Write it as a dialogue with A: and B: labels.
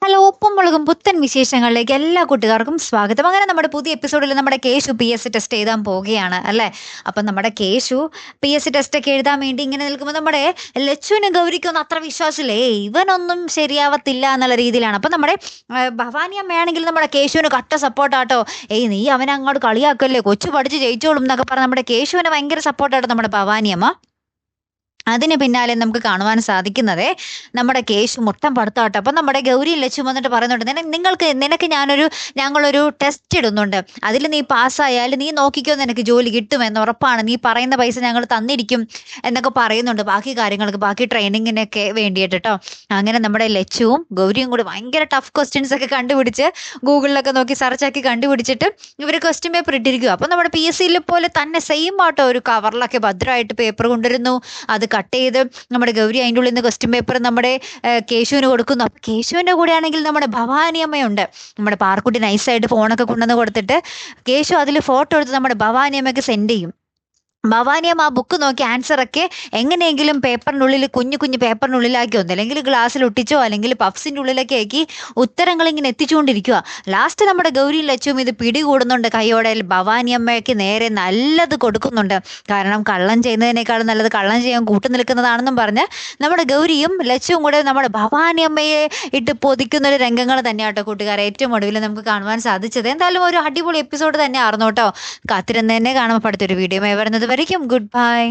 A: Hello, ഉപ്പും മുളകും പുത്തൻ വിശേഷങ്ങളിലേക്ക് എല്ലാ കൂട്ടുകാർക്കും സ്വാഗതം. അങ്ങനെ നമ്മുടെ പുതിയ എപ്പിസോഡിൽ നമ്മുടെ കേശു PSC ടെസ്റ്റ് എഴുതാൻ പോവുകയാണ് അല്ലേ. അപ്പം നമ്മുടെ കേശു PSC ടെസ്റ്റ് ഒക്കെ എഴുതാൻ വേണ്ടി ഇങ്ങനെ നിൽക്കുമ്പോൾ നമ്മുടെ ലച്ചുവിനും ഗൗരിക്കൊന്നും അത്ര വിശ്വാസമില്ലേ, ഇവനൊന്നും ശരിയാവത്തില്ല എന്നുള്ള രീതിയിലാണ്. അപ്പം നമ്മുടെ ഭവാനി അമ്മയാണെങ്കിൽ നമ്മുടെ കേശുവിന് കട്ട സപ്പോർട്ടാട്ടോ. നീ അവനെ അങ്ങോട്ട് കളിയാക്കല്ലേ, കൊച്ചു പഠിച്ച് ജയിച്ചോളും എന്നൊക്കെ പറഞ്ഞ് നമ്മുടെ കേശുവിന് ഭയങ്കര സപ്പോർട്ടാട്ടോ നമ്മുടെ ഭവാനി അമ്മ. അതിന് പിന്നാലെ നമുക്ക് കാണുവാൻ സാധിക്കുന്നത് നമ്മുടെ കേശു മൊത്തം പഠിത്തമാട്ടോ. അപ്പം നമ്മുടെ ഗൗരി ലക്ഷ്യം വന്നിട്ട് പറയുന്നുണ്ട്, നിനക്ക് ഞങ്ങളൊരു ടെസ്റ്റ് ഇടുന്നുണ്ട്, അതിൽ നീ പാസ്സായാൽ നീ നോക്കിക്കോ, നിനക്ക് ജോലി കിട്ടുമെന്ന് ഉറപ്പാണ്, നീ പറയുന്ന പൈസ ഞങ്ങൾ തന്നിരിക്കും എന്നൊക്കെ പറയുന്നുണ്ട്, ബാക്കി ട്രെയിനിങ്ങിനൊക്കെ വേണ്ടിയിട്ട് കേട്ടോ. അങ്ങനെ നമ്മുടെ ലച്ചുവും ഗൗരിയും കൂടി ഭയങ്കര ടഫ് ക്വസ്റ്റ്യൻസ് ഒക്കെ കണ്ടുപിടിച്ച് ഗൂഗിളിലൊക്കെ നോക്കി സെർച്ചാക്കി കണ്ടുപിടിച്ചിട്ട് ഇവർ ക്വസ്റ്റ്യൻ പേപ്പർ ഇട്ടിരിക്കുക. അപ്പം നമ്മുടെ PSC പോലെ തന്നെ സെയിം ആട്ടോ, ഒരു കവറിലൊക്കെ ഭദ്രമായിട്ട് പേപ്പർ കൊണ്ടുവരുന്നു, അത് കട്ട് ചെയ്ത് നമ്മുടെ ഗൗരി അതിൻ്റെ ഉള്ളിൽ നിന്ന് ക്വസ്റ്റ്യൻ പേപ്പർ നമ്മുടെ കേശുവിന് കൊടുക്കുന്നു. അപ്പം കേശുവിൻ്റെ കൂടെ ആണെങ്കിൽ നമ്മുടെ ഭവാനി അമ്മയുണ്ട്. നമ്മുടെ പാർക്കുട്ടി നൈസായിട്ട് ഫോണൊക്കെ കൊണ്ടുവന്ന് കൊടുത്തിട്ട് കേശു അതിൽ ഫോട്ടോ എടുത്ത് നമ്മുടെ ഭവാനി അമ്മയ്ക്ക് സെൻഡ് ചെയ്യും. ഭവാനിയമ്മ ആ ബുക്ക് നോക്കി ആൻസറൊക്കെ എങ്ങനെയെങ്കിലും പേപ്പറിനുള്ളിൽ കുഞ്ഞു പേപ്പറിനുള്ളിലാക്കി ഒന്നല്ലെങ്കിൽ ഗ്ലാസ്സിൽ ഒട്ടിച്ചോ അല്ലെങ്കിൽ പഫ്സിൻ്റെ ഉള്ളിലൊക്കെ ആക്കി ഉത്തരങ്ങൾ ഇങ്ങനെ എത്തിച്ചുകൊണ്ടിരിക്കുക. ലാസ്റ്റ് നമ്മുടെ ഗൗരിയും ലച്ചുവും ഇത് പിടികൂടുന്നുണ്ട് കൈയോടെ. ഭവാനിയമ്മയ്ക്ക് നേരെ നല്ലത് കൊടുക്കുന്നുണ്ട്. കാരണം കള്ളം ചെയ്യുന്നതിനേക്കാളും നല്ലത് കള്ളം ചെയ്യാൻ കൂട്ടു നിൽക്കുന്നതാണെന്നും പറഞ്ഞ് നമ്മുടെ ഗൗരിയും ലച്ചുവും കൂടെ നമ്മുടെ ഭവാനിയമ്മയെ ഇട്ട് പൊതിക്കുന്ന ഒരു രംഗങ്ങൾ തന്നെയാട്ടോ കൂട്ടുകാരെ ഏറ്റവും ഒടുവിൽ നമുക്ക് കാണുവാൻ സാധിച്ചത്. എന്തായാലും ഒരു അടിപൊളി എപ്പിസോഡ് തന്നെ ആയിരുന്നു കേട്ടോ. കാത്തിരുന്ന് തന്നെ കാണുമ്പോൾ അടുത്തൊരു വീഡിയോ വരുന്നത് വരയ്ക്കും ഗുഡ് ബൈ.